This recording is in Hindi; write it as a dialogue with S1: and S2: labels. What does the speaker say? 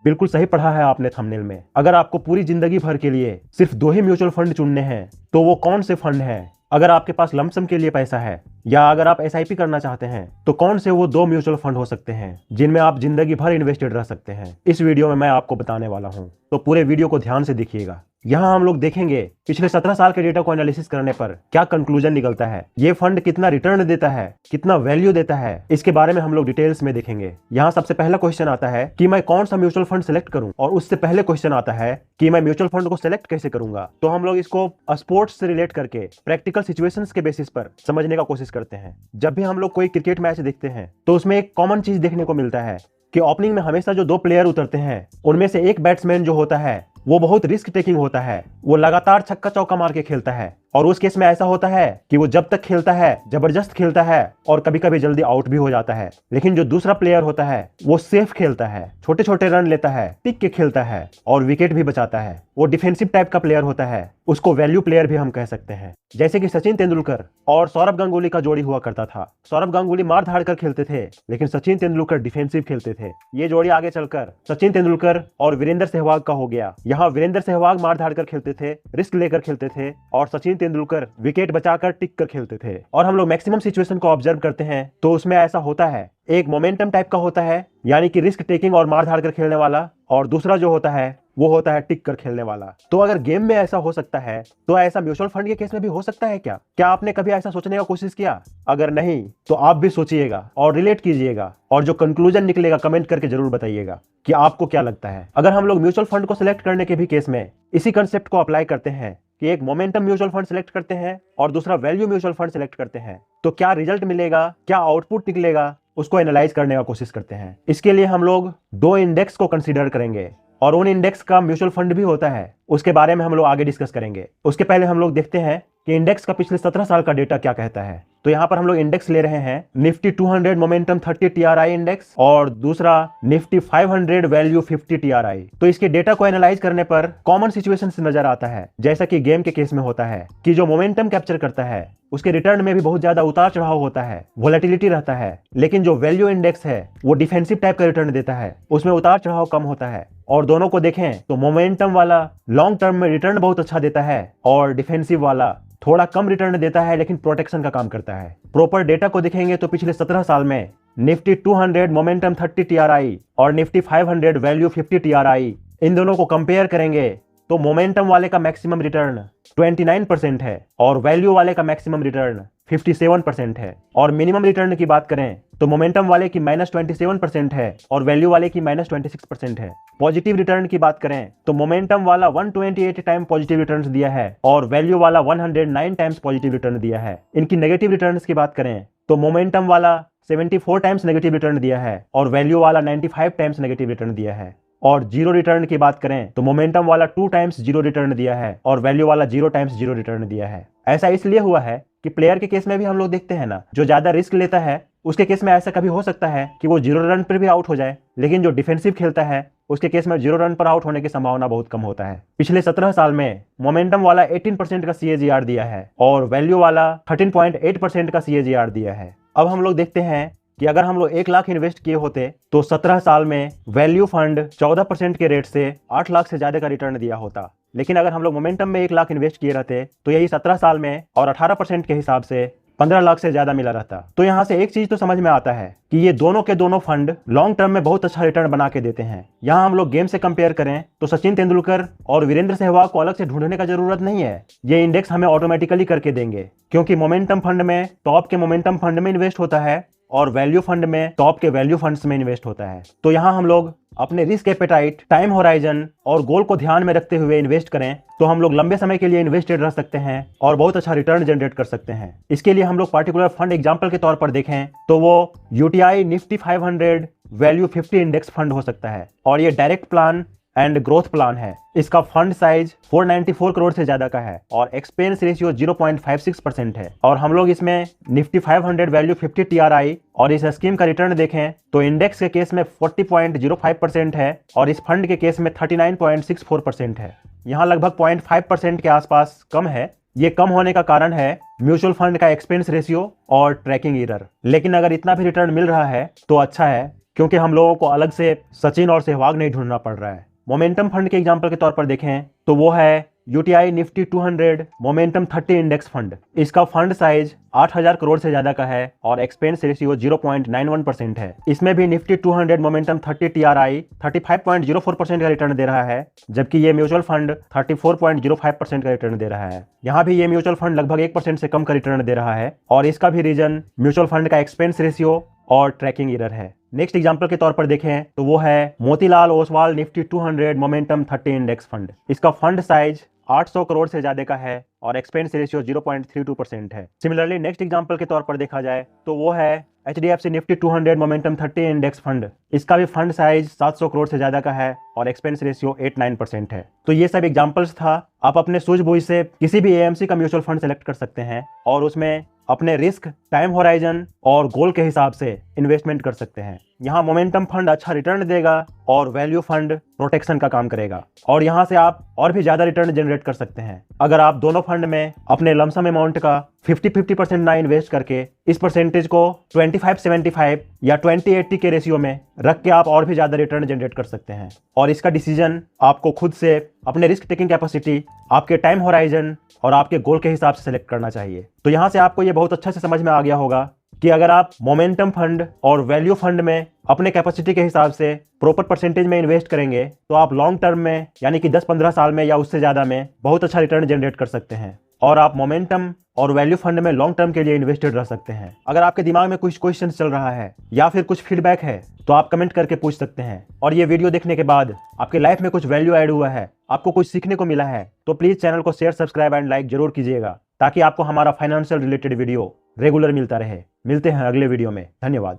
S1: बिल्कुल सही पढ़ा है आपने थंबनेल में। अगर आपको पूरी जिंदगी भर के लिए सिर्फ 2 ही म्यूचुअल फंड चुनने हैं तो वो कौन से फंड हैं? अगर आपके पास लमसम के लिए पैसा है या अगर आप एसआईपी करना चाहते हैं तो कौन से वो 2 म्यूचुअल फंड हो सकते हैं जिनमें आप जिंदगी भर इन्वेस्टेड रह सकते हैं? इस वीडियो में मैं आपको बताने वाला हूं, तो पूरे वीडियो को ध्यान से देखिएगा। यहाँ हम लोग देखेंगे पिछले 17 साल के डेटा को एनालिसिस करने पर क्या कंक्लूजन निकलता है, ये फंड कितना रिटर्न देता है, कितना वैल्यू देता है, इसके बारे में हम लोग डिटेल्स में देखेंगे। यहाँ सबसे पहला क्वेश्चन आता है कि मैं कौन सा म्यूचुअल फंड सेलेक्ट करूं, और उससे पहले क्वेश्चन आता है कि मैं म्यूचुअल फंड को सेलेक्ट कैसे करूंगा। तो हम लोग इसको स्पोर्ट्स से रिलेट करके प्रैक्टिकल सिचुएशंस के बेसिस पर समझने का कोशिश करते हैं। जब भी हम लोग कोई क्रिकेट मैच देखते हैं तो उसमें एक कॉमन चीज देखने को मिलता है कि ओपनिंग में हमेशा जो 2 प्लेयर उतरते हैं उनमें से एक बैट्समैन जो होता है वो बहुत रिस्क टेकिंग होता है, वो लगातार छक्का चौका मार के खेलता है। और उस केस में ऐसा होता है कि वो जब तक खेलता है जबरदस्त खेलता है और कभी कभी जल्दी आउट भी हो जाता है। लेकिन जो दूसरा प्लेयर होता है वो सेफ खेलता है, छोटे छोटे रन लेता है, टिक के खेलता है और विकेट भी बचाता है। वो डिफेंसिव टाइप का प्लेयर होता है, उसको वैल्यू प्लेयर भी हम कह सकते हैं। जैसे कि सचिन तेंदुलकर और सौरभ गांगुली का जोड़ी हुआ करता था। सौरभ गांगुली मार धाड़ कर खेलते थे लेकिन सचिन तेंदुलकर डिफेंसिव खेलते थे। ये जोड़ी आगे चलकर सचिन तेंदुलकर और वीरेंद्र सहवाग का हो गया। यहाँ वीरेंद्र सहवाग मार धाड़ कर खेलते थे, रिस्क लेकर खेलते थे और सचिन तेंदुलकर विकेट बचाकर टिक कर खेलते थे। और हम लोग मैक्सिमम सिचुएशन को ऑब्जर्व करते हैं तो उसमें ऐसा होता है, एक मोमेंटम टाइप का होता है यानी कि रिस्क टेकिंग और मार धाड़ कर खेलने वाला, और दूसरा जो होता है वो होता है टिक कर खेलने वाला। तो अगर गेम में ऐसा हो सकता है तो ऐसा म्यूचुअल फंड के केस में भी हो सकता है क्या? क्या आपने कभी ऐसा सोचने का कोशिश किया? अगर नहीं तो आप भी सोचिएगा और रिलेट कीजिएगा, और जो कंक्लूजन निकलेगा कमेंट करके जरूर बताइएगा कि आपको क्या लगता है। अगर हम लोग म्यूचुअल फंड को सिलेक्ट करने के भी केस में इसी कंसेप्ट को अप्लाई करते हैं कि एक मोमेंटम म्यूचुअल फंड सिलेक्ट करते हैं और दूसरा वैल्यू म्यूचुअल फंड सिलेक्ट करते हैं, तो क्या रिजल्ट मिलेगा, क्या आउटपुट निकलेगा, उसको एनालाइज करने का कोशिश करते हैं। इसके लिए हम लोग 2 इंडेक्स को कंसीडर करेंगे और उन इंडेक्स का म्यूचुअल फंड भी होता है, उसके बारे में हम लोग आगे डिस्कस करेंगे। उसके पहले हम लोग देखते हैं कि इंडेक्स का पिछले 17 साल का डेटा क्या कहता है। तो यहाँ पर हम लोग इंडेक्स ले रहे हैं निफ्टी 200 मोमेंटम 30 टीआरआई इंडेक्स और दूसरा निफ्टी 500 वैल्यू 50 टीआरआई। तो इसके डेटा को एनालाइज करने पर कॉमन सिचुएशन नजर आता है, जैसा कि गेम के केस में होता है कि जो मोमेंटम कैप्चर करता है उसके रिटर्न में भी बहुत ज्यादा उतार चढ़ाव होता है, वोलेटिलिटी रहता है। लेकिन जो वैल्यू इंडेक्स है वो डिफेंसिव टाइप का रिटर्न देता है, उसमें उतार चढ़ाव कम होता है। और दोनों को देखें तो मोमेंटम वाला लॉन्ग टर्म में रिटर्न बहुत अच्छा देता है और डिफेंसिव वाला थोड़ा कम रिटर्न देता है लेकिन प्रोटेक्शन का काम करता है। प्रॉपर डेटा को देखेंगे तो पिछले 17 साल में निफ्टी 200 मोमेंटम 30 टीआरआई और निफ्टी 500 वैल्यू 50 टीआरआई, इन दोनों को कंपेयर करेंगे तो मोमेंटम वाले का मैक्सिमम रिटर्न 29% है और वैल्यू वाले का मैक्सिमम रिटर्न 57% है। और मिनिमम रिटर्न की बात करें तो मोमेंटम वाले की -27% है और वैल्यू वाले की -26% है। पॉजिटिव रिटर्न की बात करें तो मोमेंटम वाला 128 टाइम पॉजिटिव रिटर्न्स दिया है और वैल्यू वाला 109 टाइम्स पॉजिटिव रिटर्न दिया है। इनकी नेगेटिव रिटर्न्स की बात करें तो मोमेंटम वाला 74 टाइम्स नेगेटिव रिटर्न दिया है और वैल्यू वाला 95 टाइम्स नेगेटिव रिटर्न दिया है। और जीरो रिटर्न की बात करें तो मोमेंटम वाला 2 टाइम्स जीरो रिटर्न दिया है और वैल्यू वाला 0 टाइम्स जीरो रिटर्न दिया है। ऐसा इसलिए हुआ है कि प्लेयर के केस में भी हम लोग देखते हैं ना, जो ज्यादा रिस्क लेता है उसके केस में ऐसा कभी हो सकता है कि वो 0 रन पर भी आउट हो जाए, लेकिन जो डिफेंसिव खेलता है उसके केस में 0 रन पर आउट होने की संभावना बहुत कम होता है। पिछले 17 साल में मोमेंटम वाला 18% का CAGR दिया है और वैल्यू वाला 13.8% का CAGR दिया है। अब हम लोग देखते हैं कि अगर हम लोग 1 लाख इन्वेस्ट किए होते तो 17 साल में वैल्यू फंड 14% के रेट से 8 लाख से ज्यादा का रिटर्न दिया होता। लेकिन अगर हम लोग मोमेंटम में 1 लाख इन्वेस्ट किए रहते तो यही 17 साल में और 18% के हिसाब से 15 लाख से ज्यादा मिला रहता। तो यहाँ से एक चीज तो समझ में आता है कि ये दोनों के दोनों फंड लॉन्ग टर्म में बहुत अच्छा रिटर्न बना के देते हैं। यहाँ हम लोग गेम से कंपेयर करें तो सचिन तेंदुलकर और वीरेंद्र सहवाग को अलग से ढूंढने का जरूरत नहीं है, ये इंडेक्स हमें ऑटोमेटिकली करके देंगे, क्योंकि मोमेंटम फंड में टॉप के मोमेंटम फंड में इन्वेस्ट होता है और वैल्यू फंड में टॉप के वैल्यू फंड्स में इन्वेस्ट होता है। तो यहाँ हम लोग अपने रिस्क एपेटाइट, टाइम होराइजन और गोल को ध्यान में रखते हुए इन्वेस्ट करें तो हम लोग लंबे समय के लिए इन्वेस्टेड रह सकते हैं और बहुत अच्छा रिटर्न जनरेट कर सकते हैं। इसके लिए हम लोग पार्टिकुलर फंड एग्जांपल के तौर पर देखें तो वो UTI Nifty 500 value 50 index fund हो सकता है और ये direct plan and growth plan है। इसका फंड साइज 494 करोड़ से ज्यादा का है और एक्सपेंस रेशियो 0.56% है। और हम लोग इसमें निफ्टी 500 वैल्यू 50 टीआरआई और इस स्कीम का रिटर्न देखें तो इंडेक्स के केस में 40.05% है और इस फंड के केस में 39.64% है। यहाँ लगभग 0.5% के आसपास कम है। ये कम होने का कारण है म्यूचुअल फंड का एक्सपेंस रेशियो और ट्रैकिंग एरर। लेकिन अगर इतना भी रिटर्न मिल रहा है तो अच्छा है, क्योंकि हम लोगों को अलग से सचिन और सहवाग नहीं ढूंढना पड़ रहा है। मोमेंटम फंड के एग्जाम्पल के तौर पर देखें तो वो है UTI Nifty 200 momentum 30 index fund. इसका फंड साइज 8,000 करोड़ से ज्यादा का है और एक्सपेंस रेशियो 0.91% है। इसमें भी निफ्टी 200 मोमेंटम 30 टीआरआई 35.04% का रिटर्न दे रहा है, जबकि ये म्यूचुअल फंड 34.05% का रिटर्न दे रहा है। यहाँ भी ये म्यूचुअल फंड लगभग 1% से कम का रिटर्न दे रहा है और इसका भी रीजन म्यूचुअल फंड का एक्सपेंस रेशियो और ट्रैकिंग एरर है। नेक्स्ट एग्जांपल के तौर पर देखें तो वो है Motilal Oswal Nifty 200 momentum 30 index fund. इसका फंड साइज 800 करोड़ से ज्यादा का है और एक्सपेंस रेशियो 0.32% है। सिमिलरली नेक्स्ट एग्जांपल के तौर पर देखा जाए तो वो है HDFC Nifty 200 momentum 30 index fund. इसका भी फंड साइज 700 करोड़ से ज्यादा का है और एक्सपेंस रेशियो 8-9% है। तो ये सब एग्जांपल्स था। आप अपने सूझबूझ से किसी भी AMC का म्यूचुअल फंड सेलेक्ट कर सकते हैं और उसमें अपने रिस्क, टाइम होराइजन और गोल के हिसाब से इन्वेस्टमेंट कर सकते हैं। यहाँ मोमेंटम फंड अच्छा रिटर्न देगा और वैल्यू फंड प्रोटेक्शन का काम करेगा और यहाँ से आप और भी ज्यादा रिटर्न जनरेट कर सकते हैं। अगर आप दोनों फंड में अपने लमसम अमाउंट का 50-50% ना इन्वेस्ट करके इस परसेंटेज को 25-75 या 20-80 के रेशियो में रख के आप और भी ज्यादा रिटर्न जनरेट कर सकते हैं। और इसका डिसीजन आपको खुद से अपने रिस्क टेकिंग कैपेसिटी, आपके टाइम होराइजन और आपके गोल के हिसाब से सेलेक्ट करना चाहिए। तो यहाँ से आपको ये बहुत अच्छा से समझ में आ गया होगा कि अगर आप मोमेंटम फंड और वैल्यू फंड में अपने कैपेसिटी के हिसाब से प्रॉपर परसेंटेज में इन्वेस्ट करेंगे तो आप लॉन्ग टर्म में यानी कि 10-15 साल में या उससे ज़्यादा में बहुत अच्छा रिटर्न जनरेट कर सकते हैं और आप मोमेंटम और वैल्यू फंड में लॉन्ग टर्म के लिए इन्वेस्टेड रह सकते हैं। अगर आपके दिमाग में कुछ क्वेश्चन चल रहा है या फिर कुछ फीडबैक है तो आप कमेंट करके पूछ सकते हैं। और ये वीडियो देखने के बाद आपके लाइफ में कुछ वैल्यू ऐड हुआ है, आपको कुछ सीखने को मिला है, तो प्लीज चैनल को शेयर, सब्सक्राइब एंड लाइक जरूर कीजिएगा ताकि आपको हमारा फाइनेंशियल रिलेटेड वीडियो रेगुलर मिलता रहे। मिलते हैं अगले वीडियो में। धन्यवाद।